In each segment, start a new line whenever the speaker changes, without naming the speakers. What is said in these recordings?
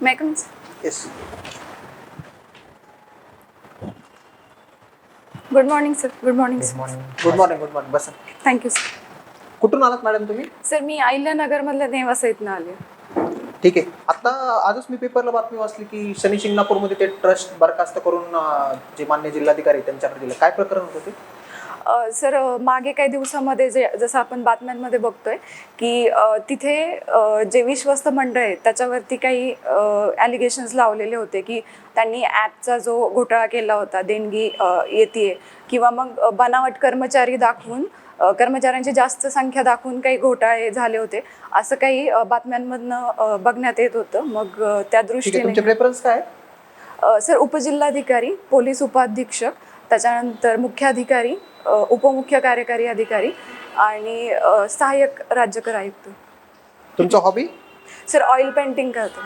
May I come in, sir?
Yes.
Good morning, sir. Good morning,
good
sir.
Morning.
Good morning बसा.
Thank you, sir.
कुठून आलात madam तुम्ही?
Sir मी अहिल्यानगरमधल्या नेवासा इथनं आले.
ठीक आहे. आता आजच मी पेपरला बातमी वाचली की शनी शिंगणापूरमध्ये ते ट्रस्ट बरखास्त करून जे मान्य जिल्हाधिकारी त्यांच्याकडे दिलं. काय प्रकरण होतं ते?
सर मागे काही दिवसामध्ये जसं आपण बातम्यांमध्ये बघतोय की तिथे जे विश्वस्त मंडळ आहे त्याच्यावरती काही ॲलिगेशन्स लावलेले होते की त्यांनी ॲपचा जो घोटाळा केला होता, देणगी येते किंवा मग बनावट कर्मचारी दाखवून कर्मचाऱ्यांची जास्त संख्या दाखवून काही घोटाळे झाले होते, असं काही बातम्यांमधनं बघण्यात येत होतं. मग त्या
ठीक आहे.
दृष्टीने
तुमचे प्रेफरन्स काय आहे?
सर उपजिल्हाधिकारी, पोलीस उपाधीक्षक, त्याच्यानंतर मुख्याधिकारी, उपमुख्य कार्यकारी अधिकारी आणि सहाय्यक राज्यकर आयुक्त.
तुमचं हॉबी?
सर ऑइल पेंटिंग करतो.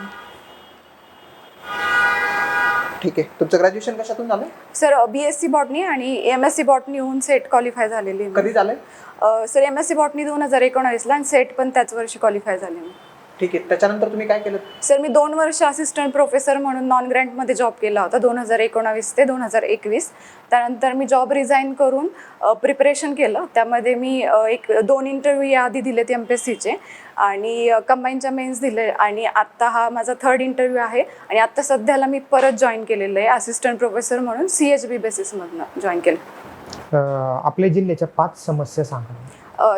ठीक आहे. तुमचं ग्रॅज्युएशन कशातून झालं?
सर BSc बॉटनी आणि MSc बॉटनी होऊन सेट क्वालिफाय झालेली आहे.
कधी झालंय?
सर MSc बॉटनी 2019ला आणि सेट पण त्याच वर्षी क्वालिफाय झाले मी.
ठीक आहे. त्याच्यानंतर तुम्ही काय केलं?
सर मी 2 वर्ष असिस्टंट प्रोफेसर म्हणून नॉन ग्रँटमध्ये जॉब केला होता 2019 ते 2021. त्यानंतर मी जॉब रिझाईन करून प्रिपरेशन केलं. त्यामध्ये मी 2 इंटरव्ह्यू याआधी दिलेत MPSCचे आणि कंबाईनच्या मेन्स दिले आणि आत्ता हा माझा 3rd इंटरव्ह्यू आहे आणि आत्ता सध्याला मी परत जॉईन केलेलं आहे असिस्टंट प्रोफेसर म्हणून CHB बेसिसमधनं जॉईन केलं.
आपल्या जिल्ह्याच्या 5 समस्या सांगा.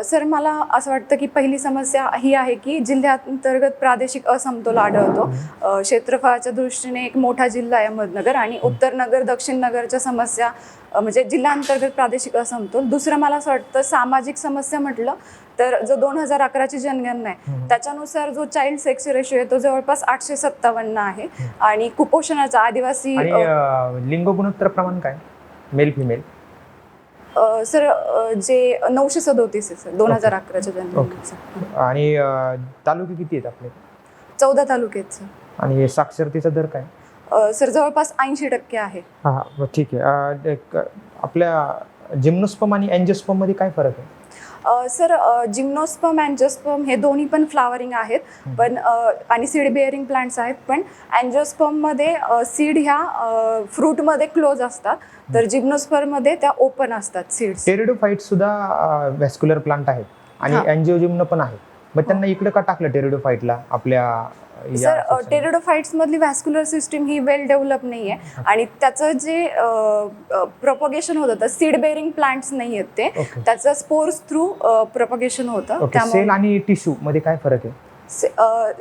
सर मला असं वाटतं की पहिली समस्या ही आहे की जिल्ह्यांतर्गत प्रादेशिक असमतोल आढळतो. क्षेत्रफळाच्या दृष्टीने एक मोठा जिल्हा आहे अहमदनगर आणि उत्तर नगर, दक्षिण नगरच्या समस्या म्हणजे जिल्ह्यांतर्गत प्रादेशिक असमतोल. दुसरं मला असं वाटतं सामाजिक समस्या म्हटलं तर जो 2011ची जनगणना आहे त्याच्यानुसार जो चाइल्ड सेक्स रेशिओ आहे तो जवळपास 857 आहे आणि कुपोषणाचा आदिवासी
लिंग गुणोत्तर प्रमाण काय, मेल फिमेल?
सर जे 937 आहे सर 2011च्या जनगणनेचं.
आणि तालुके किती आहेत आपले?
14 तालुक्यात सर.
आणि साक्षरतेचा दर काय?
सर जवळपास 80% आहे.
हां ठीक आहे. आपल्या जिम्नोस्पर्म आणि अँजिओस्पर्म मध्ये काय फरक आहे?
सर जिम्नोस्पर्म अँजिओस्पर्म हे दोन्ही पण फ्लावरिंग आहेत पण आणि सीड बेअरिंग प्लांट्स आहेत, पण अँजिओस्पर्ममध्ये सीड ह्या फ्रूटमध्ये क्लोज असतात तर जिम्नोस्पर्ममध्ये त्या ओपन असतात सीड्स.
टेरिडोफाइट सुद्धा व्हॅस्क्युलर प्लांट आहेत आणि अँजिओजिम्न पण आहेत, मग त्यांना इकडे का टाकलं टेरिडोफाइटला आपल्या?
सर टेरिडोफाइट्स मधली व्हॅस्क्युलर सिस्टीम ही वेल डेव्हलप नाही आहे आणि त्याचं जे प्रोपगेशन होतं सीड बेअरिंग प्लांट्स नाही आहेत ते, त्याचं स्पोर्स थ्रू प्रोपगेशन होतं.
सेल आणि टिश्यू मध्ये काय फरक आहे?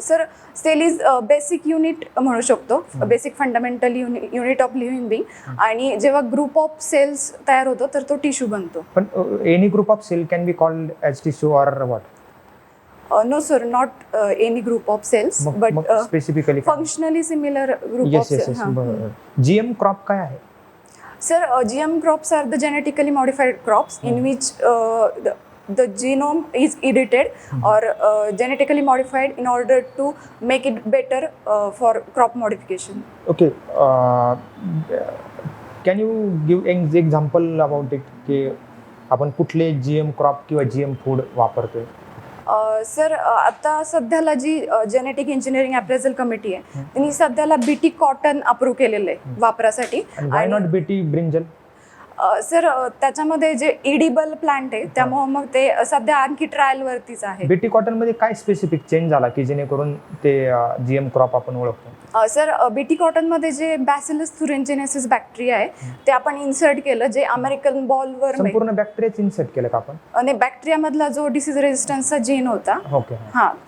Sir cell is basic unit म्हणू शकतो, basic fundamental unit of living being आणि जेव्हा ग्रुप ऑफ सेल्स तयार होतो तर तो टिश्यू बनतो.
पण any group of cell can be called as tissue or what?
No sir, not any group of cells, but
specifically
functionally similar group of cells.
GM crop काय आहे?
Sir, GM crops are the genetically modified crops in which the genome is edited or genetically modified in order to make it better for crop modification.
Okay. Can you give an example about it की आपण कुठले GM crop किंवा GM food वापरतोय?
Sir आता सध्याला जी genetic engineering appraisal committee आहे त्यांनी सध्याला BT कॉटन अप्रूव्ह केलेलं आहे वापरासाठी.
व्हाय नॉट BT ब्रिंजल?
सर त्याच्यामध्ये जे इडिबल प्लांट आहे त्यामुळे मग ते सध्या आणखी ट्रायल वरतीच आहे.
BT कॉटन मध्ये काय स्पेसिफिक चेंज झाला की जेणेकरून ते GM क्रॉप आपण ओळखतो?
सर BT कॉटन मध्ये जे बॅसिलस thuringiensis बॅक्टेरिया आहे ते आपण इन्सर्ट केलं, जे अमेरिकन बॉलवर्म
संपूर्ण बॅक्टेरियाच इन्सर्ट केलं का आपण?
आणि बॅक्टेरिया मधला जो डिसीज रेजिस्टन्सचा जीन होता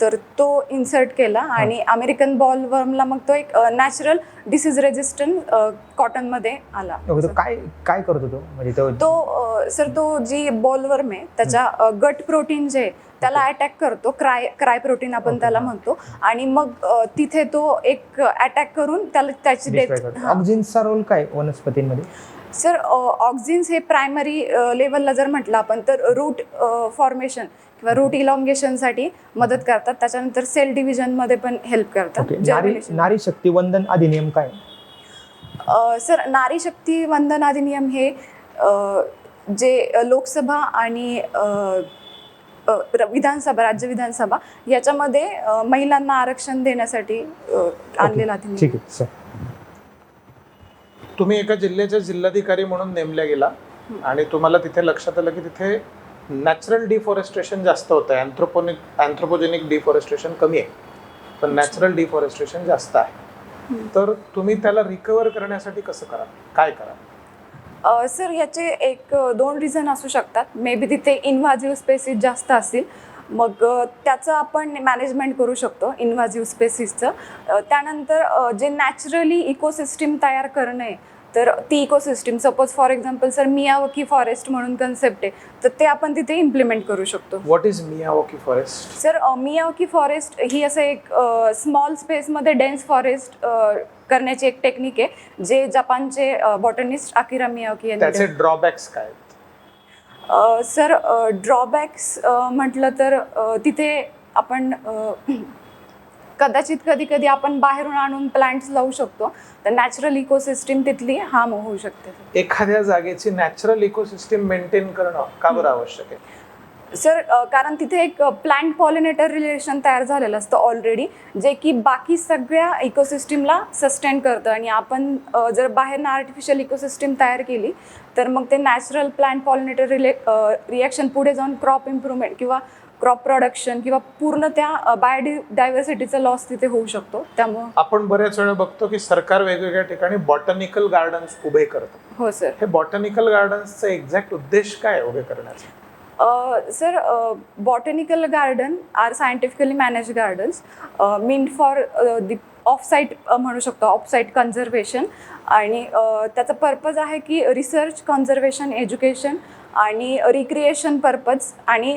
तर तो इन्सर्ट केला आणि अमेरिकन बॉलवर्मला मग तो एक नॅचरल डिसीज रेजिस्टंट कॉटन मध्ये आला.
काय काय करतो तो? म्हणजे
तो सर तो जी बॉलवर्म आहे त्याच्या गट प्रोटीन जे त्याला अटॅक करतो, क्राय प्रोटीन आपण त्याला म्हणतो आणि मग तिथे तो एक अटॅक करून त्याला त्याची डेथ.
ऑक्झिन्सचा रोल काय वनस्पतींमध्ये?
सर ऑक्झिन्स हे प्रायमरी लेवलला जर म्हटलं आपण तर रूट फॉर्मेशन किंवा रूट इलॉंगेशनसाठी मदत करतात, त्याच्यानंतर सेल डिव्हिजनमध्ये पण हेल्प करतात.
नारी शक्ती वंदन अधिनियम काय?
सर नारी शक्ती वंदन अधिनियम हे जे लोकसभा आणि विधानसभा, राज्य विधानसभा याच्यामध्ये महिलांना आरक्षण देण्यासाठी आणलेला
ठीक
अधिनियम.
आहे सर.
तुम्ही एका जिल्ह्याच्या जिल्हाधिकारी म्हणून नेमल्या गेला आणि तुम्हाला तिथे लक्षात आलं की तिथे नॅचरल डिफॉरेस्ट्रेशन जास्त होतं आहे, अँथ्रोपोजेनिक डिफॉरेस्ट्रेशन कमी आहे, पण नॅचरल डिफॉरेस्ट्रेशन जास्त आहे. तर तुम्ही त्याला रिकव्हर करण्यासाठी कसं कराल, काय कराल?
सर याचे एक 2 रिझन असू शकतात. मे बी तिथे इन्व्हाजिव्ह स्पेसिस जास्त असतील, मग त्याचं आपण मॅनेजमेंट करू शकतो इन्व्हाजिव्ह स्पेसिसचं. त्यानंतर जे नॅचरली इकोसिस्टीम तयार करणं आहे, तर ती ecosystem suppose for example sir Miyawaki forest म्हणून कन्सेप्ट आहे, तर ते आपण तिथे इम्प्लिमेंट करू शकतो.
What is Miyawaki forest?
Sir Miyawaki forest ही असं एक स्मॉल स्पेसमध्ये डेन्स फॉरेस्ट करण्याची एक टेक्निक आहे, जे जपानचे बॉटनिस्ट अकिरा मियावाकी यांनी
त्याचे ड्रॉबॅक्स काय आहेत?
सर ड्रॉबॅक्स म्हटलं तर तिथे आपण कदाचित कधी कधी आपण बाहेरून आणून प्लांट्स लावू शकतो, तर नॅचरल इकोसिस्टीम तिथली हार्म होऊ शकते.
एखाद्या जागेची नॅचरल इकोसिस्टीम मेंटेन करणं का बरं आवश्यक आहे?
सर कारण तिथे एक प्लांट पॉलिनेटर रिलेशन तयार झालेलं असतं ऑलरेडी, जे की बाकी सगळ्या इकोसिस्टीमला सस्टेन करतं. आणि आपण जर बाहेरनं आर्टिफिशियल इकोसिस्टीम तयार केली तर मग ते नॅचरल प्लांट पॉलिनेटर रिॲक्शन पुढे जाऊन क्रॉप इम्प्रूव्हमेंट किंवा क्रॉप प्रोडक्शन किंवा पूर्ण त्या बायोडायव्हर्सिटीचा लॉस तिथे होऊ शकतो. त्यामुळं
आपण बऱ्याच वेळा बघतो की सरकार वेगवेगळ्या ठिकाणी बॉटनिकल गार्डन्स उभे करतं.
हो सर.
हे बॉटनिकल गार्डन्सचा एक्झॅक्ट उद्देश काय आहे उभे करण्याचा?
Sir botanical garden are scientifically manage gardens mean for the off site म्हणू शकतो, ऑफ साईट कन्झर्वेशन. आणि त्याचा पर्पज आहे की रिसर्च, कन्झर्वेशन, एज्युकेशन आणि रिक्रिएशन पर्पज आणि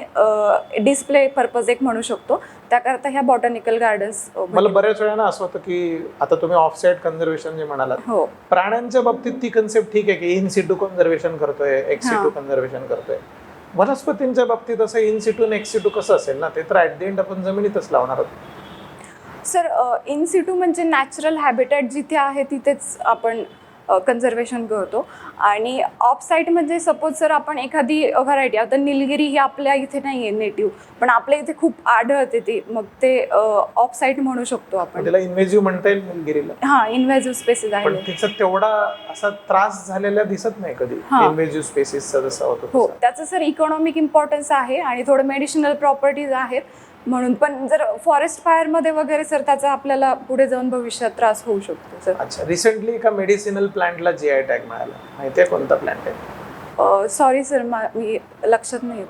डिस्प्ले पर्पज एक म्हणू शकतो. त्याकरता ह्या बॉटनिकल गार्डन्स.
मला बऱ्याच वेळा असं होतं की आता तुम्ही ऑफ साईट कन्झर्वेशन जे म्हणालात,
हो,
प्राण्यांच्या बाबतीत ती कन्सेप्ट ठीक आहे की इन सिटू कन्झर्वेशन करतोय, एक्स सिटू कन्झर्वेशन करतोय. वनस्पतींच्या बाबतीत असं इन सिटू आणि एक्स सिटू कसं असेल ना, ते तर ॲट द एंड आपण जमिनीतच लावणार आहोत.
सर इन सिटू म्हणजे नॅचरल हॅबिटॅट जिथे आहे तिथेच आपण कन्झर्वेशन करतो. आणि ऑफ साईट म्हणजे सपोज सर आपण एखादी व्हरायटी, आता निलगिरी ही आपल्या इथे नाही आहे नेटिव्ह, पण आपल्या इथे खूप आढळते ती, मग ते ऑफ साईट म्हणू शकतो आपण.
त्याला इन्व्हेजिव्ह म्हणता येईल निलगिरीला.
हां, इन्व्हेजिव्ह स्पेसिस
पण
आहे.
तिचा तेवढा असा त्रास झालेला दिसत नाही कधी इन्व्हेजिव्ह स्पेसिसचा जसा होतो.
हो, त्याचं सर इकॉनॉमिक इम्पॉर्टन्स आहे आणि थोडं मेडिसिनल प्रॉपर्टीज आहेत म्हणून. पण जर फॉरेस्ट फायरमध्ये वगैरे सर त्याचा आपल्याला पुढे जाऊन भविष्यात त्रास होऊ शकतो सर.
अच्छा, रिसेंटली एका मेडिसिनल प्लांटला GI टॅग मिळाला, माहितीये कोणता प्लांट आहे?
सॉरी सर, मी लक्षात नाही येत.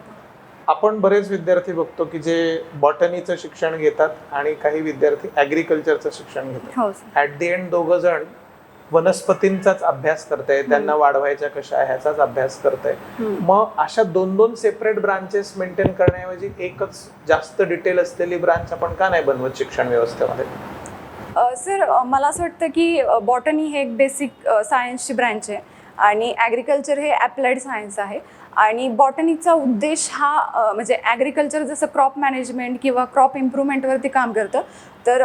आपण बरेच विद्यार्थी बघतो की जे बॉटनीचं शिक्षण घेतात आणि काही विद्यार्थी ॲग्रिकल्चरचं शिक्षण घेतात.
हो सर.
ऍट द एंड दोघं जण वनस्पतींचाच अभ्यास करताय, त्यांना वाढवायच्या कशा ह्याचाच अभ्यास करताय. मग अशा 2 सेपरेट ब्रांचेस मेंटेन करण्याऐवजी एकच जास्त डिटेल असलेली ब्रांच आपण का नाही बनवत शिक्षण व्यवस्थेमध्ये?
सर मला असं वाटतं की बॉटनी हे एक बेसिक सायन्सची ब्रँच आहे आणि ॲग्रिकल्चर हे ॲप्लाइड सायन्स आहे. आणि बॉटनीचा उद्देश हा म्हणजे ॲग्रिकल्चर जसं क्रॉप मॅनेजमेंट किंवा क्रॉप इम्प्रूव्हमेंटवरती काम करतं, तर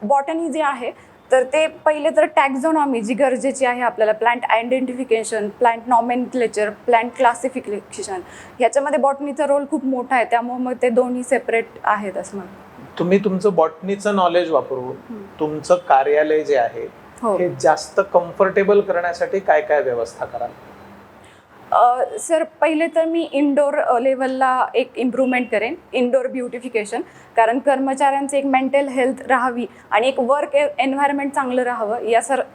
बॉटनी जे आहे तर ते पहिले तर टॅक्झॉनॉमी जी गरजेची आहे आपल्याला, plant identification, plant nomenclature, plant classification, ह्याच्यामध्ये बॉटनीचा रोल खूप मोठा आहे. त्यामुळे मग ते दोन्ही सेपरेट आहेत असं म्हणतो.
तुम्ही तुमचं बॉटनीचं नॉलेज वापरून तुमचं कार्यालय जे आहे
हो
हे जास्त कम्फर्टेबल करण्यासाठी काय काय व्यवस्था कराल?
सर पहिले तर मी इनडोअर लेवलला एक इम्प्रूव्हमेंट करेन, इनडोअर ब्युटिफिकेशन, कारण कर्मचाऱ्यांचे एक मेंटल हेल्थ राहावी आणि एक वर्क एन्व्हायरमेंट चांगलं राहावं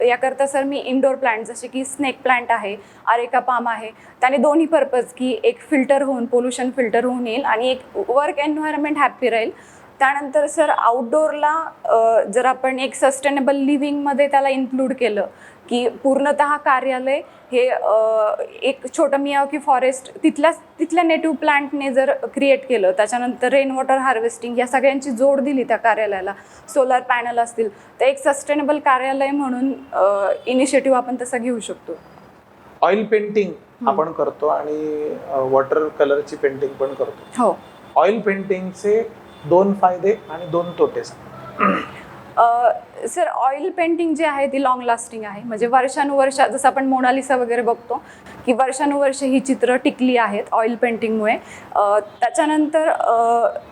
याकरता सर मी इनडोअर प्लांट जसे की स्नेक प्लांट आहे, अरेका पाम आहे, त्याने दोन्ही पर्पज की एक फिल्टर होऊन, पोल्युशन फिल्टर होऊन येईल आणि एक वर्क एन्व्हायरमेंट हॅप्पी राहील. त्यानंतर सर आउटडोअरला जर आपण एक सस्टेनेबल लिव्हिंगमध्ये त्याला इन्क्लूड केलं की पूर्णतः कार्यालय हे एक छोटं मियावाकी फॉरेस्ट तिथल्या नेटिव्ह प्लांटने जर क्रिएट केलं, त्याच्यानंतर रेन वॉटर हार्वेस्टिंग या सगळ्यांची जोड दिली त्या कार्यालयाला, सोलर पॅनल असतील, तर एक सस्टेनेबल कार्यालय म्हणून इनिशिएटिव्ह आपण तसा घेऊ शकतो.
ऑइल पेंटिंग आपण करतो आणि वॉटर कलरची पेंटिंग पण करतो.
हो.
ऑइल पेंटिंगचे 2 फायदे आणि 2 तोटे.
सर ऑइल पेंटिंग जी आहे ती लॉंग लास्टिंग आहे, म्हणजे वर्षानुवर्ष जसं आपण मोनालिसा वगैरे बघतो की वर्षानुवर्ष ही चित्र टिकली आहेत ऑइल पेंटिंगमुळे. त्याच्यानंतर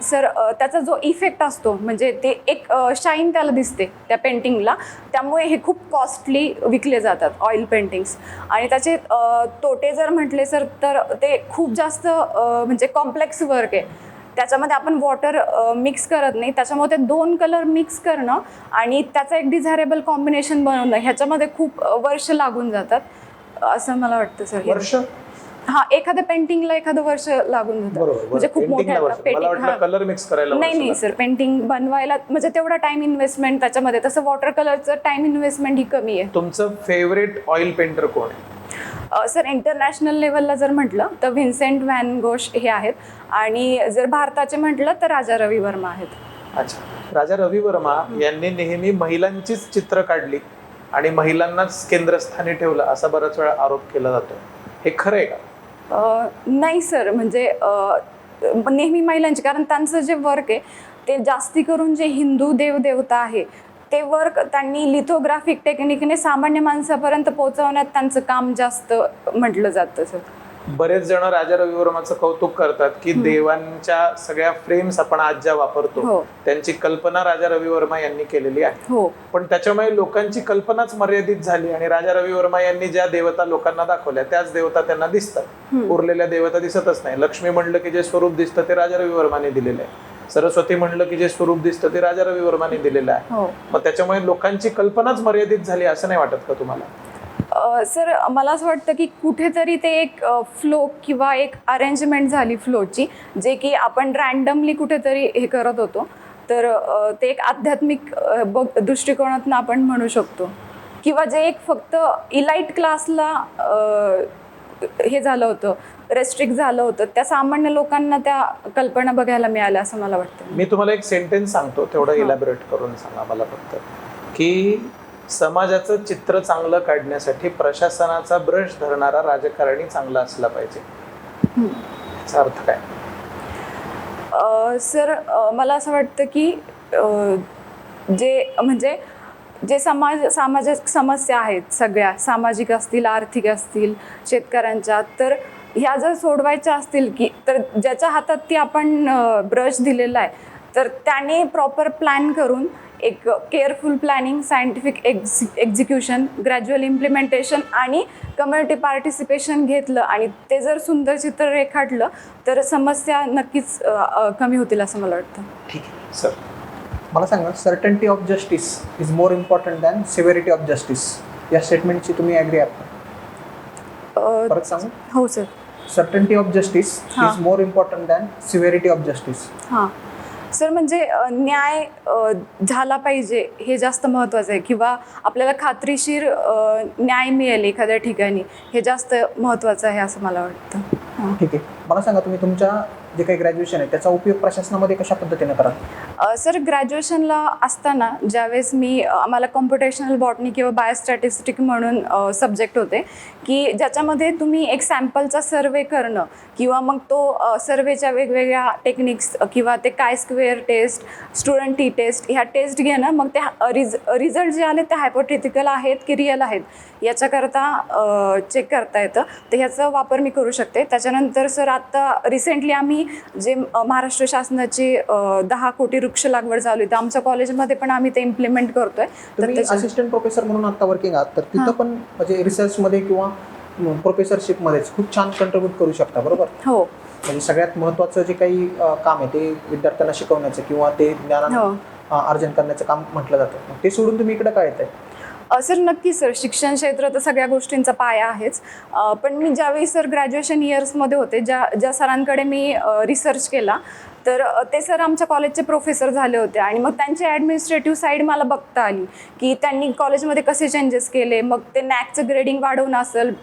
सर त्याचा जो इफेक्ट असतो म्हणजे ते एक शाईन त्याला दिसते त्या पेंटिंगला, त्यामुळे हे खूप कॉस्टली विकले जातात ऑइल पेंटिंग्स. आणि त्याचे तोटे जर म्हटले सर तर ते खूप जास्त म्हणजे कॉम्प्लेक्स वर्क आहे. त्याच्यामध्ये आपण वॉटर मिक्स करत नाही, त्याच्यामुळे ते 2 कलर मिक्स करणं आणि त्याचं एक डिझायरेबल कॉम्बिनेशन बनवणं ह्याच्यामध्ये खूप वर्ष लागून जातात असं मला वाटतं सर.
वर्ष?
हा, एखाद्या पेंटिंगला एखादं वर्ष लागून जातं, म्हणजे खूप मोठ्या
मोठ्या कलर मिक्स करायला
नाही सर, पेंटिंग बनवायला म्हणजे तेवढा टाइम इन्व्हेस्टमेंट त्याच्यामध्ये, तसं वॉटर कलरचं टाइम इन्व्हेस्टमेंट ही कमी आहे.
तुमचं फेवरेट ऑइल पेंटर कोण आहे?
सर इंटरनॅशनल लेवलला जर म्हटलं तर व्हिन्सेंट व्हॅन गोश हे आहेत, आणि जर भारताचे म्हटलं तर राजा रवी वर्मा आहेत.
अच्छा, राजा रवी वर्मा यांनी नेहमी महिलांचीच चित्र काढली आणि महिलांनाच केंद्रस्थानी ठेवलं असा बराच वेळा आरोप केला जातो, हे खरं आहे का?
नाही सर, म्हणजे नेहमी महिलांची, कारण त्यांचं जे वर्क आहे ते जास्ती करून जे हिंदू देवदेवता आहे ते वर्क त्यांनी लिथोग्राफिक टेक्निकने सामान्य माणसापर्यंत पोहोचवण्यात त्यांचं काम जास्त म्हटलं जातं सर.
बरेच जण राजा रवी वर्माचं कौतुक करतात की देवांच्या सगळ्या फ्रेम्स आपण आज ज्या वापरतो त्यांची कल्पना राजा रवी वर्मा यांनी केलेली आहे.
हो,
पण त्याच्यामुळे लोकांची कल्पनाच मर्यादित झाली आणि राजा रवी वर्मा यांनी ज्या देवता लोकांना दाखवल्या त्याच देवता त्यांना दिसतात, उरलेल्या देवता दिसतच नाही. लक्ष्मी म्हणलं की जे स्वरूप दिसतं ते राजा रवी वर्माने दिलेलं आहे, सरस्वती म्हणलं की जे स्वरूप दिसतं ते राजा रवी वर्माने दिलेलं आहे. मग त्याच्यामुळे लोकांची कल्पनाच मर्यादित झाली असं नाही वाटत का तुम्हाला?
सर मला असं वाटतं की कुठेतरी ते एक फ्लो किंवा एक अरेंजमेंट झाली फ्लोची, जे की आपण रँडमली कुठेतरी हे करत होतो, तर ते एक आध्यात्मिक दृष्टिकोनातून आपण म्हणू शकतो, किंवा जे एक फक्त इलाइट क्लासला हे झालं होतं, रेस्ट्रिक्ट झालं होतं, त्या सामान्य लोकांना त्या कल्पना बघायला मिळाल्या असं मला वाटतं.
मी तुम्हाला एक सेंटेन्स सांगतो, तेवढं इलॅबोरेट करून सांगा मला फक्त, की समाजाचं चित्र चांगलं काढण्यासाठी प्रशासनाचा ब्रश धरणारा राजकारणी चांगला असला पाहिजे. याचा अर्थ काय?
सर मला असं वाटतं की जे सामाजिक समस्या आहेत सगळ्या, सामाजिक असतील, आर्थिक असतील, शेतकऱ्यांच्या, तर ह्या जर सोडवायच्या असतील की तर ज्याच्या हातात ती आपण ब्रश दिलेला आहे तर त्याने प्रॉपर प्लॅन करून एक careful planning, scientific execution, gradual implementation आणि कम्युनिटी पार्टिसिपेशन घेतलं आणि ते जर सुंदर चित्र रेखाटलं तर समस्या नक्कीच कमी होतील असं मला वाटतं.
ठीक आहे सर,
मला सांगा, certainty of justice is more important than severity of justice, या स्टेटमेंटची तुम्ही ॲग्री आहात का? परत सांगू?
हो sir.
Certainty of justice is more important than severity of justice.
हां सर, म्हणजे न्याय झाला पाहिजे हे जास्त महत्त्वाचं आहे, किंवा आपल्याला खात्रीशीर न्याय मिळेल एखाद्या ठिकाणी हे जास्त महत्त्वाचं आहे असं मला वाटतं.
ठीक आहे, मला सांगा तुम्ही तुमच्या जे काही ग्रॅज्युएशन आहे त्याचा उपयोग प्रशासनामध्ये कशा पद्धतीने करा?
सर ग्रॅज्युएशनला असताना ज्यावेळेस आम्हाला कॉम्प्युटेशनल बॉटनी किंवा बायोस्टॅटिस्टिक म्हणून सब्जेक्ट होते की ज्याच्यामध्ये तुम्ही एक सॅम्पलचा सर्वे करणं किंवा मग तो सर्वेच्या वेगवेगळ्या टेक्निक्स किंवा ते काय square test, student t test, ह्या टेस्ट घेणं, मग ते रिझल्ट जे आले ते हायपोथेटिकल आहेत की रिअल आहेत याच्याकरता चेक करता येतं, तर ह्याचा वापर मी करू शकते. त्याच्यानंतर सर आता रिसेंटली आम्ही जे महाराष्ट्र शासनाची 10 कोटी वृक्ष लागवड चालू आहे तर आमच्या कॉलेजमध्ये पण आम्ही ते इम्प्लिमेंट करतोय.
तुम्ही असिस्टंट प्रोफेसर म्हणून आता वर्किंग आहात, तर तिथं पण म्हणजे रिसर्चमध्ये किंवा प्रोफेसरशिपमध्येच खूप छान कंट्रीब्यूट करू शकता, बरोबर?
हो,
म्हणजे सगळ्यात महत्त्वाचं जे काही काम आहे ते विद्यार्थ्यांना शिकवण्याचं किंवा ते ज्ञान अर्जन करण्याचं काम म्हटलं जातं, ते सोडून तुम्ही इकडे काय येत आहे?
सर नक्की सर, शिक्षण क्षेत्र तर सगळ्या गोष्टींचा पाया आहेच, पण मी ज्यावेळी सर ग्रॅज्युएशन इयर्समध्ये होते, ज्या सरांकडे मी रिसर्च केला तर ते सर आमच्या कॉलेजचे प्रोफेसर झाले होते आणि मग त्यांची ॲडमिनिस्ट्रेटिव्ह साईड मला बघता आली की त्यांनी कॉलेजमध्ये कसे चेंजेस केले, मग ते नॅकचं ग्रेडिंग वाढवणं असेल,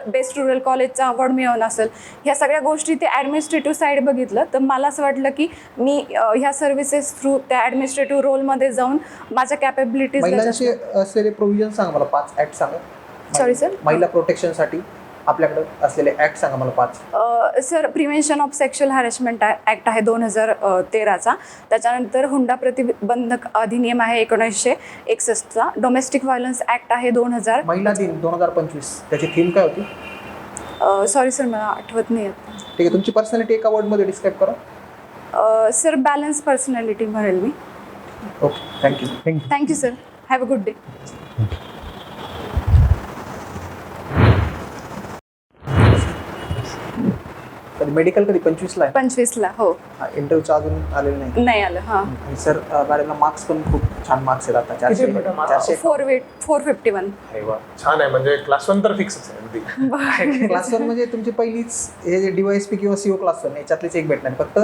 बेस्ट रुरल कॉलेजचा अवॉर्ड मिळवणं असेल, ह्या सगळ्या गोष्टी ते ॲडमिनिस्ट्रेटिव्ह साईड बघितलं तर मला असं वाटलं की मी ह्या सर्व्हिसेस थ्रू त्या ॲडमिनिस्ट्रेटिव्ह रोलमध्ये जाऊन माझ्या कॅपेबिलिटीज.
महिलांचे असलेले प्रोव्हिजन सांगा मला, 5 ॲक्ट सांगा.
Sorry sir.
महिला प्रोटेक्शनसाठी आपल्याकडे असलेले ऍक्ट सांगा मला 5.
Sir prevention of sexual harassment act आहे 2013चा. त्याच्यानंतर हुंडा प्रतिबंधक अधिनियम आहे 1961चा. डोमेस्टिक व्हायलन्स ॲक्ट आहे 2000.
महिला दिन 2025 त्याची थीम काय होती?
सॉरी सर मला आठवत नाही आता.
ठीक आहे, तुमची पर्सनॅलिटी एका वर्डमध्ये डिस्क्राईब करा.
सर बॅलन्स पर्सनॅलिटी म्हणेल मी.
Okay, thank you.
Thank you sir. Have a good day.
कधी मेडिकल कधी 25ला आहे?
25ला. हो.
इंटरव्ह्यूचं अजून आलेलं नाही.
नाही आलं. हां.
आणि सर मॅडमला मार्क्स पण खूप छान मार्क्स आहेत आता.
किती बेटा marks?
451.
451.
छान आहे, म्हणजे क्लास 1 तर फिक्सच आहे अगदी.
क्लास 1 म्हणजे तुमची पहिलीच हे जे DYSP किंवा CO क्लास 1 याच्यातलीच एक भेटणार. फक्त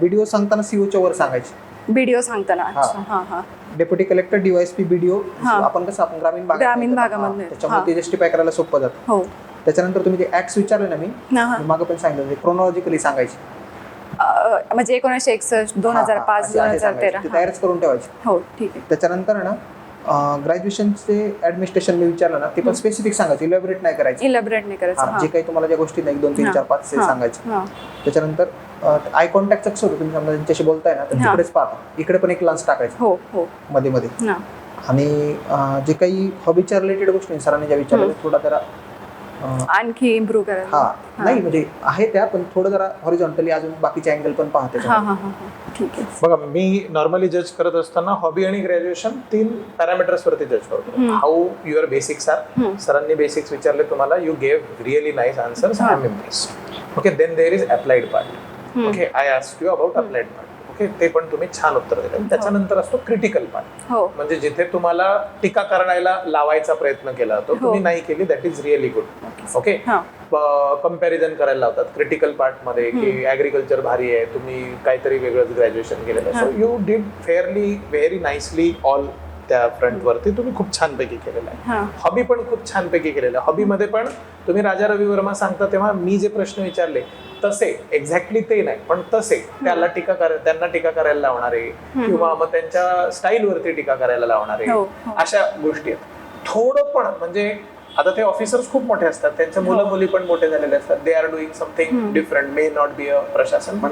BDO सांगताना COच्या वर सांगायचे.
बीडीओ सांगताना. अच्छा. हां हां.
डेप्युटी कलेक्टर DYSP BDO आपण कसं आपण ग्रामीण
भागामधनं.
त्याच्यामुळे ते जस्टिफाय करायला सोपं जातं.
हो.
त्याच्यानंतर तुम्ही जे ऍक्ट्स विचारले ना मी मागं पण सांगितलं क्रोनॉलॉजिकली सांगायचे.
म्हणजे 1961, 2005, 2013.
ते तयारच करून ठेवायचे.
हो ठीक आहे.
त्याच्यानंतर ना ग्रॅज्युएशनचे ऍडमिनिस्ट्रेशन मी विचारलं ना ते पण स्पेसिफिक सांगायचे, इलॅबोरेट नाही करायचे.
इलॅबोरेट नाही करायचं.
जे काही तुम्हाला ज्या गोष्टी नाही 2, 3, 4, 5 ते सांगायचे. त्याच्यानंतर आय कॉन्टॅक्टचं कसं होतं, तुम्ही समजा त्यांच्याशी बोलताय ना तर तिकडेच पाहता, इकडे पण एक लान्स टाकायचं.
हो हो.
मध्ये मध्ये. आणि जे काही हॉबीच्या रिलेटेड गोष्टी सरांनी ज्या विचारल्या थोडा जरा
आणखी इम्प्रूव्ह करायला.
नाही म्हणजे आहे त्या, पण थोडं जरा हॉरिझॉन्टली अजून बाकीचे अँगल पण पाहते.
ठीक आहे.
बघा, मी नॉर्मली जज करत असताना हॉबी आणि ग्रॅज्युएशन 3 पॅरामीटर्स वरती जज करतो. How your basics are. सरांनी बेसिक्स विचारले तुम्हाला, you gave really nice answers, I am impressed. Okay, then there is applied part. Okay, I asked you about applied part. Okay, ते पण तुम्ही छान उत्तर दिले. त्याच्यानंतर असतो क्रिटिकल पार्ट. म्हणजे जिथे तुम्हाला टीका करायला लावायचा प्रयत्न केला तो तुम्ही नाही केली, that is really good. Okay, comparison करायला लावतात क्रिटिकल पार्ट मध्ये की ऍग्रिकल्चर भारी आहे, तुम्ही काहीतरी वेगळंच ग्रॅज्युएशन केलेलं. So you did fairly very nicely all त्या फ्रंटवरती तुम्ही खूप छानपैकी केलेलं आहे. हॉबी पण खूप छानपैकी केलेलं आहे. हॉबीमध्ये पण तुम्ही राजा रवी वर्मा सांगता तेव्हा मी जे प्रश्न विचारले तसे एक्झॅक्टली ते नाही, पण तसे त्यांना टीका करायला लावणारे किंवा मग त्यांच्या स्टाईलवरती टीका करायला लावणारे अशा गोष्टी आहेत. थोडं पण म्हणजे आता ते ऑफिसर्स खूप मोठे असतात, त्यांच्या मुलं मुली पण मोठे झालेले असतात. They are doing something different, may not be a प्रशासन, पण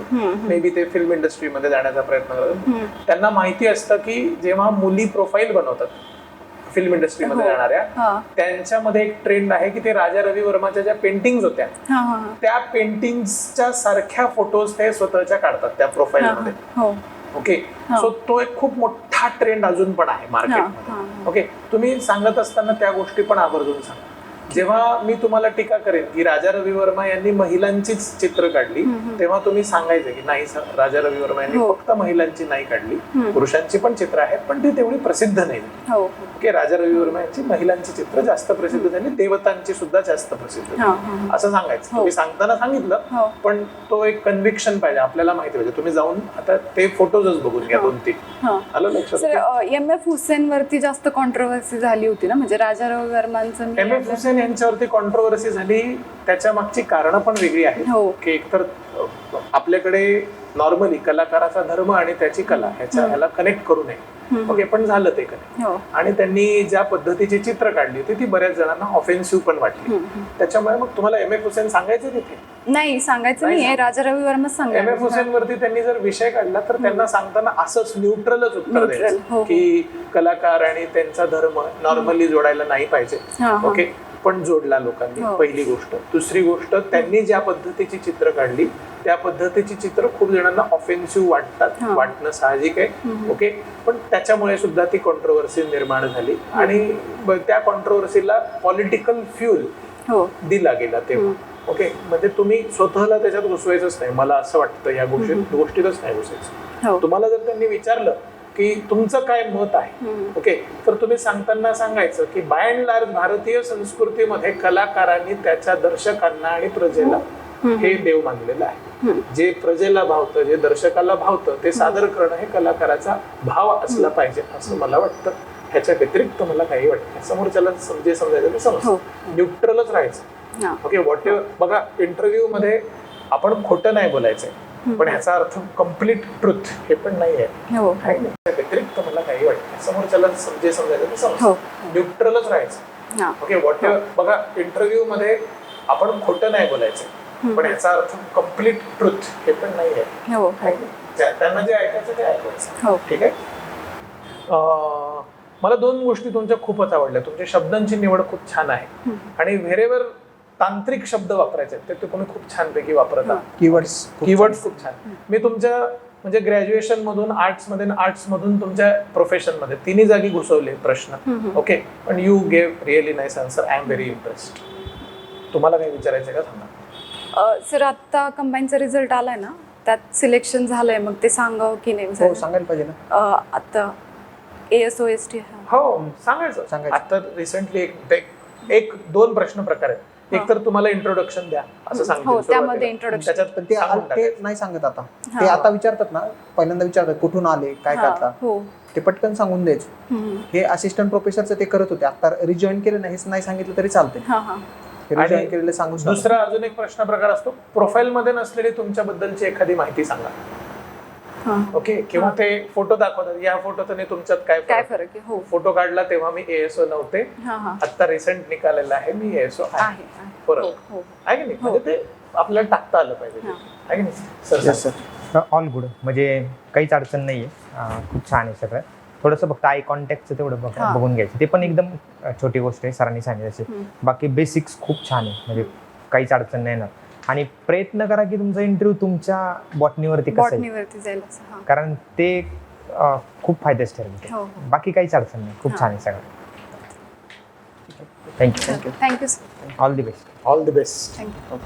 मे बी ते फिल्म इंडस्ट्रीमध्ये जाण्याचा प्रयत्न करतात. त्यांना माहिती असतं की जेव्हा मुली प्रोफाईल बनवतात फिल्म इंडस्ट्रीमध्ये जाणाऱ्या, त्यांच्यामध्ये एक ट्रेंड आहे की ते राजा रवी वर्माच्या ज्या पेंटिंग्स होत्या त्या पेंटिंग्सच्या सारख्या फोटोज ते स्वतःच्या काढतात त्या प्रोफाईल मध्ये. ओके, सो तो एक खूप मोठा ट्रेंड अजून पण आहे मार्केटमध्ये. ओके, तुम्ही सांगत असताना त्या गोष्टी पण आवर्जून सांगा. जेव्हा मी तुम्हाला टीका करेन की राजा रवी वर्मा यांनी महिलांचीच चित्र काढली, तेव्हा तुम्ही सांगायचं की नाही सर, राजा रवी वर्मा यांनी फक्त महिलांची नाही काढली, पुरुषांची पण चित्र आहेत, पण ती तेवढी प्रसिद्ध नाही. ओके, राजा रवी वर्मा यांची महिलांची चित्र जास्त प्रसिद्ध झाली, देवतांची सुद्धा जास्त प्रसिद्ध झाली असं सांगायचं. तुम्ही सांगताना सांगितलं, पण तो एक कन्व्हिक्शन पाहिजे, आपल्याला माहिती पाहिजे. तुम्ही जाऊन आता ते फोटोजच बघून घ्या 2-3. आलं लक्षात?
MF हुसेन वरती जास्त कॉन्ट्रोवर्सी झाली होती ना, म्हणजे राजा रवी वर्मांचं.
MF हुसेन यांच्यावरती कॉन्ट्रोवर्सी झाली, त्याच्या मागची कारणं पण वेगळी आहेत. की एकतर आपल्याकडे नॉर्मली कलाकाराचा धर्म आणि त्याची कला ह्याला कनेक्ट करू नये. ओके, पण झालं ते कनेक्ट. आणि त्यांनी ज्या पद्धतीची चित्र काढली होती ती बऱ्याच जणांना ऑफेन्सिव्ह पण वाटली. त्याच्यामुळे मग तुम्हाला MF हुसेन सांगायचं तिथे
नाही, सांगायचं नाही, राजा रवी वर्मा सांगायचं.
MF हुसेन वरती त्यांनी जर विषय काढला तर त्यांना सांगताना असंच न्यूट्रलच उत्तर द्यायचं की कलाकार आणि त्यांचा धर्म नॉर्मली जोडायला नाही पाहिजे. ओके, पण जोडला लोकांनी, पहिली गोष्ट. दुसरी गोष्ट, त्यांनी ज्या पद्धतीची चित्र काढली त्या पद्धतीची चित्र खूप जणांना ऑफेन्सिव्ह वाटणं साहजिक आहे. ओके, पण त्याच्यामुळे सुद्धा ती कॉन्ट्रोवर्सी निर्माण झाली आणि त्या कॉन्ट्रोवर्सीला पॉलिटिकल फ्युल दिला गेला तेव्हा. ओके, म्हणजे तुम्ही स्वतःला त्याच्यात घुसवायचंच नाही, मला असं वाटतं या गोष्टीतच नाही घुसायचं. तुम्हाला जर त्यांनी विचारलं की तुमचं काय मत आहे, ओके, तर तुम्ही सांगताना सांगायचं की बाय अँड लार्ज भारतीय संस्कृतीमध्ये कलाकारांनी त्याच्या दर्शकांना आणि प्रजेला हे देव मानलेलं आहे. जे प्रजेला भावतं, जे दर्शकाला भावतं ते सादर करणं हे कलाकाराचा भाव असला पाहिजे असं मला वाटतं. ह्याच्या व्यतिरिक्त मला काही वाटत नाही. समोरच्याला जे समजायचं ते समजतं, न्यूट्रलच राहायचं. Okay, what ever. बघा, इंटरव्ह्यू मध्ये आपण खोटं नाही बोलायचंय, पण ह्याचा अर्थ कम्प्लीट ट्रुथ हे पण नाही आहे. व्यतिरिक्त मला काही वाटत नाही. समोरच्याला जे समजायचं ते समजतं, न्यूट्रलच राहायचं. Okay, what ever. बघा, इंटरव्ह्यू मध्ये आपण खोटं नाही बोलायचं, पण याचा अर्थ कम्प्लीट ट्रुथ हे पण नाही आहे.
हो
त्यांना जे ऐकायचं ते ऐकायचं.
हो.
ठीक आहे. मला 2 गोष्टी तुमच्या खूपच आवडल्या. तुमच्या शब्दांची निवड खूप छान आहे आणि व्हेरेवर तांत्रिक शब्द वापरायचे ते तुम्ही खूप छानपैकी वापरत आहात. कीवर्ड्स खूप छान. मी तुमच्या म्हणजे ग्रॅज्युएशन मधून आर्ट्स मधून तुमच्या प्रोफेशन मध्ये तिन्ही जागी घुसवले प्रश्न. ओके, पण you gave really nice answer. I am very impressed. तुम्हाला काही विचारायचं का? थांबा.
सर आता कंबाईनचा रिझल्ट आलाय ना, त्यात सिलेक्शन झालंय, मग ते सांगावं की नाही?
हो सांगायला पाहिजे ना.
आता ASOST
हो सांगायचं. आता रिसेंटली एक 2 प्रश्न प्रकार आहेत. एक तर तुम्हाला इंट्रोडक्शन द्या असं
हो,
सांगितलं
त्यामध्ये introduction.
त्याच्यात
पण ते ते नाही सांगत आता. ते आता विचारतात ना, पहिल्यांदा विचारतात कुठून आले, काय करता,
हो.
ते पटकन सांगून द्यायचं. हे असिस्टंट प्रोफेसरचं ते करत होते. आता रिजॉईन केलं नाही, हेच नाही सांगितलं तरी चालतंय. रिजॉईन केलेलं सांगून
दुसरा अजून एक प्रश्न प्रकार असतो, प्रोफाईल मध्ये नसलेली तुमच्याबद्दलची एखादी माहिती सांगा. ओके, किंवा ते फोटो दाखवतात, या फोटोत आणि तुमच्यात काय
फरक आहे. हो.
फोटो काढला तेव्हा मी ASO नव्हते, आता रिसेंट निकालेला आहे मी ASO आहे. फरक आहे की नाही? म्हणजे ते आपल्याला टाकता आलं पाहिजे, आहे की नाही सर?
ऑल गुड, म्हणजे काहीच अडचण नाहीये. खूप छान आहे सगळं. थोडंसं फक्त आय कॉन्टॅक्टचं तेवढं बघून घ्यायचं. ते पण एकदम छोटी गोष्ट आहे, सरांनी सांगितलं. बाकी बेसिक्स खूप छान आहे, म्हणजे काहीच अडचण नाही येणार. आणि प्रयत्न करा की तुमचा इंटरव्ह्यू तुमच्या बॉटनीवरती कसं आहे, कारण ते खूप फायद्याच ठरेल. बाकी काहीच अडचण नाही. खूप छान आहे सगळं. Thank you.
Thank you sir.
All the best.
All the best.
Thank you.